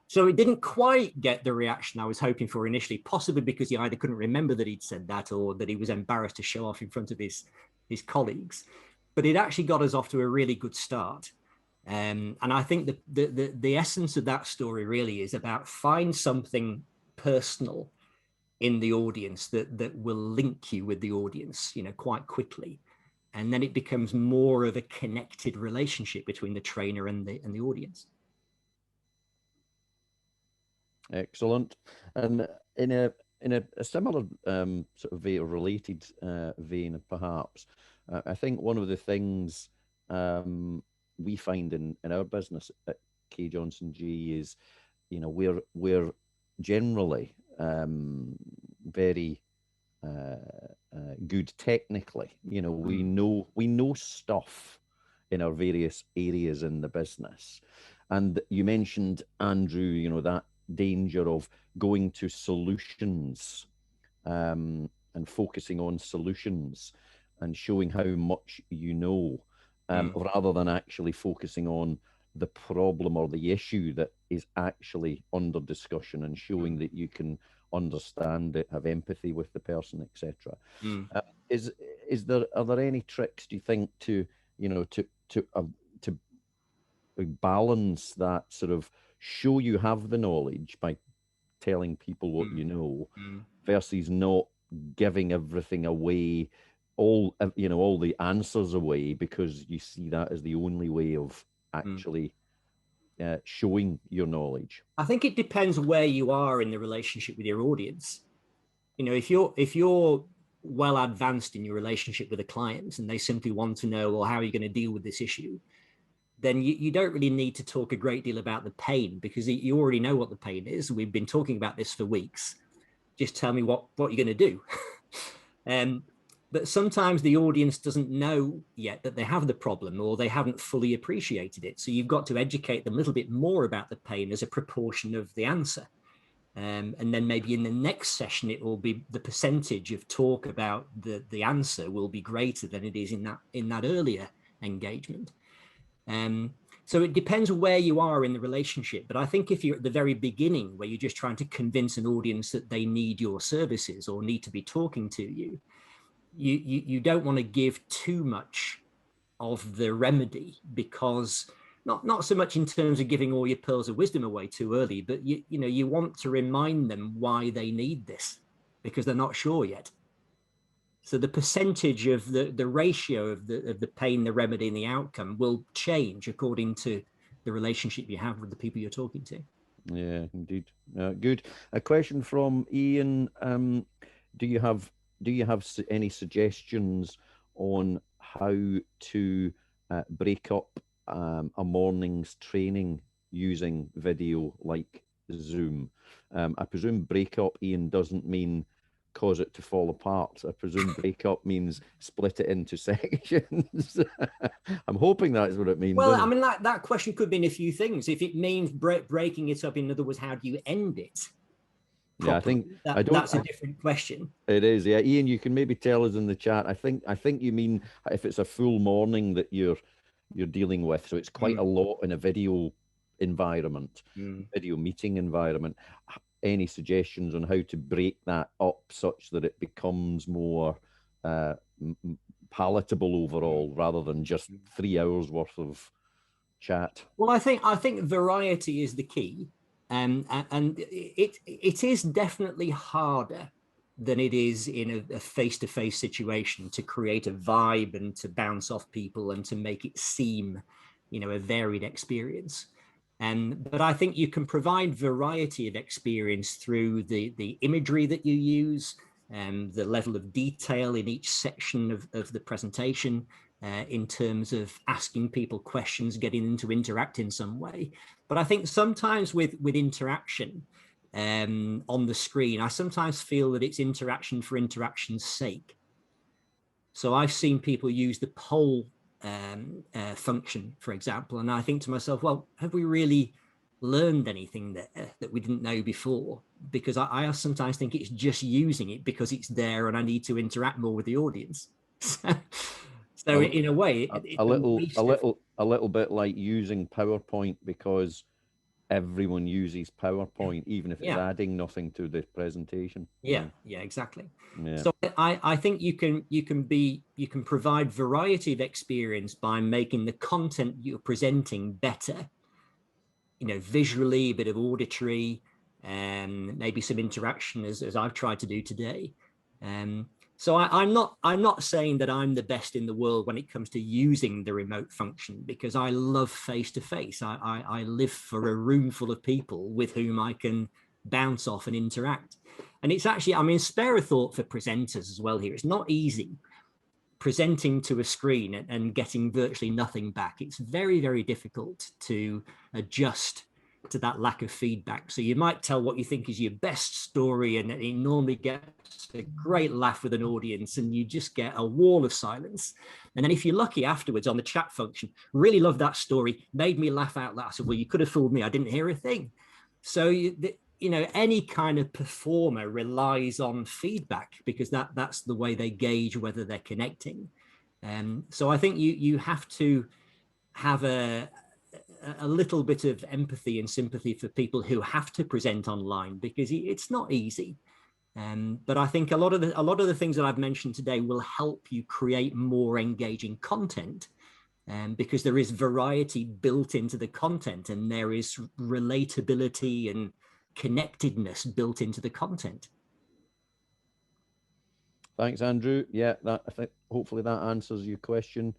So it didn't quite get the reaction I was hoping for initially, possibly because he either couldn't remember that he'd said that, or that he was embarrassed to show off in front of his colleagues. But it actually got us off to a really good start. And I think the essence of that story really is about find something personal in the audience that will link you with the audience, quite quickly. And then it becomes more of a connected relationship between the trainer and the audience. Excellent. And in a similar sort of related vein, perhaps, I think one of the things we find in our business at K Johnson G is, we're generally very good technically. We know stuff in our various areas in the business. And you mentioned, Andrew, that danger of going to solutions and focusing on solutions and showing how much you know. rather than actually focusing on the problem or the issue that is actually under discussion, and showing that you can understand it, have empathy with the person, etc. Are there any tricks, do you think, to balance that sort of show you have the knowledge by telling people what you know, versus not giving everything away, all the answers away, because you see that as the only way of actually showing your knowledge? I think it depends where you are in the relationship with your audience. If you're well advanced in your relationship with a client and they simply want to know, well, how are you going to deal with this issue? Then you don't really need to talk a great deal about the pain, because you already know what the pain is. We've been talking about this for weeks. Just tell me what you're going to do. But sometimes the audience doesn't know yet that they have the problem, or they haven't fully appreciated it. So you've got to educate them a little bit more about the pain as a proportion of the answer. And then maybe in the next session, it will be the percentage of talk about the answer will be greater than it is in that earlier engagement. So it depends where you are in the relationship. But I think if you're at the very beginning, where you're just trying to convince an audience that they need your services or need to be talking to you, you don't want to give too much of the remedy, because not so much in terms of giving all your pearls of wisdom away too early, but you want to remind them why they need this, because they're not sure yet. So the percentage of the ratio of the pain, the remedy, and the outcome will change according to the relationship you have with the people you're talking to. Yeah, indeed. Good. A question from Ian. Do you have any suggestions on how to break up a morning's training using video like Zoom? I presume break up, Ian, doesn't mean cause it to fall apart. I presume break up means split it into sections. I'm hoping that's what it means. Well, I mean, that question could mean a few things. If it means breaking it up, in other words, how do you end it properly? Yeah, I think that's a different question. It is, yeah. Ian, you can maybe tell us in the chat. I think you mean if it's a full morning that you're dealing with, so it's quite a lot in a video environment, video meeting environment. Any suggestions on how to break that up such that it becomes more palatable overall, rather than just 3 hours worth of chat? Well, I think variety is the key, and it is definitely harder than it is in a face-to-face situation to create a vibe and to bounce off people and to make it seem, a varied experience. But I think you can provide variety of experience through the imagery that you use, the level of detail in each section of the presentation, in terms of asking people questions, getting them to interact in some way. But I think sometimes with interaction on the screen, I sometimes feel that it's interaction for interaction's sake. So I've seen people use the poll function, for example, and I think to myself, well, have we really learned anything that we didn't know before? Because I sometimes think it's just using it because it's there and I need to interact more with the audience. So in a way, a little bit like using PowerPoint because everyone uses PowerPoint, even if it's adding nothing to the presentation. Yeah, exactly. Yeah. So I think you can provide variety of experience by making the content you're presenting better. Visually, a bit of auditory, and maybe some interaction, as I've tried to do today. So I'm not saying that I'm the best in the world when it comes to using the remote function, because I love face-to-face. I live for a room full of people with whom I can bounce off and interact. And it's actually, spare a thought for presenters as well here. It's not easy presenting to a screen and getting virtually nothing back. It's very, very difficult to adjust to that lack of feedback. So you might tell what you think is your best story, and it normally gets a great laugh with an audience, and you just get a wall of silence. And then if you're lucky afterwards on the chat function, really love that story, made me laugh out loud. I said, well, you could have fooled me, I didn't hear a thing. So any kind of performer relies on feedback, because that's the way they gauge whether they're connecting. So I think you have to have a little bit of empathy and sympathy for people who have to present online, because it's not easy. But I think a lot of the things that I've mentioned today will help you create more engaging content, because there is variety built into the content, and there is relatability and connectedness built into the content. Thanks, Andrew. Yeah, I think hopefully that answers your question.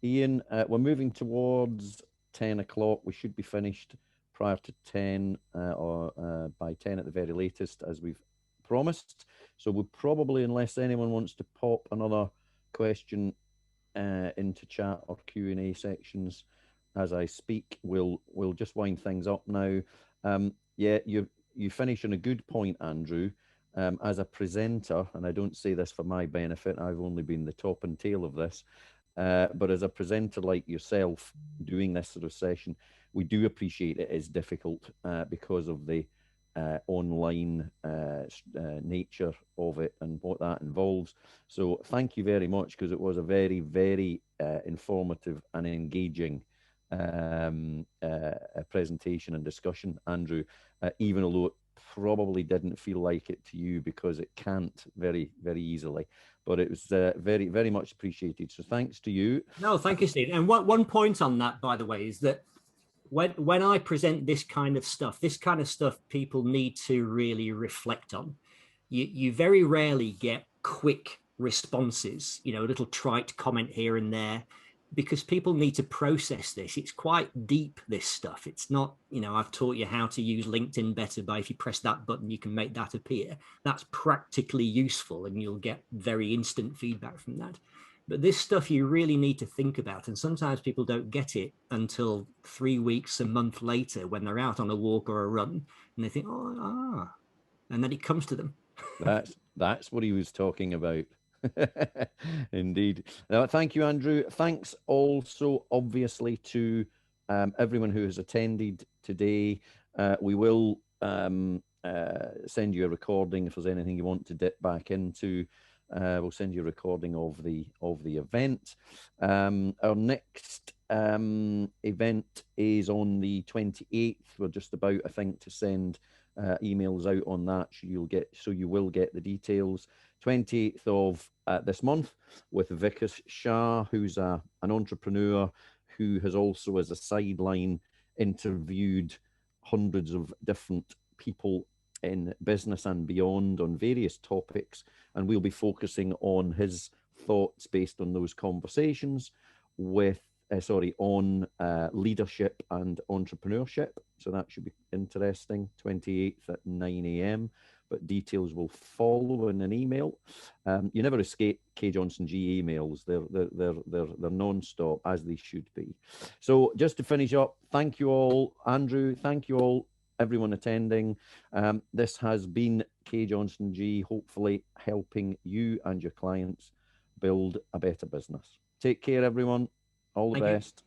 Ian, we're moving towards 10 o'clock. We should be finished prior to 10 or by 10 at the very latest, as we've promised. So we'll probably, unless anyone wants to pop another question into chat or Q&A sections as I speak, we'll just wind things up now. Yeah, you finish on a good point, Andrew. As a presenter, and I don't say this for my benefit, I've only been the top and tail of this, but as a presenter like yourself doing this sort of session, we do appreciate it is difficult because of the online nature of it and what that involves. So thank you very much, because it was a very, very informative and engaging presentation and discussion, Andrew, even although it probably didn't feel like it to you, because it can't very, very easily. But it was very, very much appreciated. So thanks to you. No, thank you, Steve. And one point on that, by the way, is that when I present this kind of stuff people need to really reflect on. You very rarely get quick responses, a little trite comment here and there, because people need to process this. It's quite deep, this stuff. It's not, I've taught you how to use LinkedIn better by, if you press that button, you can make that appear. That's practically useful, and you'll get very instant feedback from that. But this stuff you really need to think about. And sometimes people don't get it until 3 weeks, a month later, when they're out on a walk or a run, and they think, and then it comes to them. That's what he was talking about. Indeed. Now, thank you, Andrew. Thanks also, obviously, to everyone who has attended today. We will send you a recording if there's anything you want to dip back into. We'll send you a recording of the event. Our next event is on the 28th. We're just about, I think, to send emails out on that. So you will get the details. 28th of this month, with Vikas Shah, who's an entrepreneur who has also, as a sideline, interviewed hundreds of different people in business and beyond on various topics, and we'll be focusing on his thoughts based on those conversations with on leadership and entrepreneurship. So that should be interesting. 28th at 9 a.m. But details will follow in an email. You never escape K Johnson G emails. They're non-stop, as they should be. So just to finish up, thank you all, Andrew. Thank you all, everyone attending. This has been K Johnson G, hopefully helping you and your clients build a better business. Take care, everyone. All the best.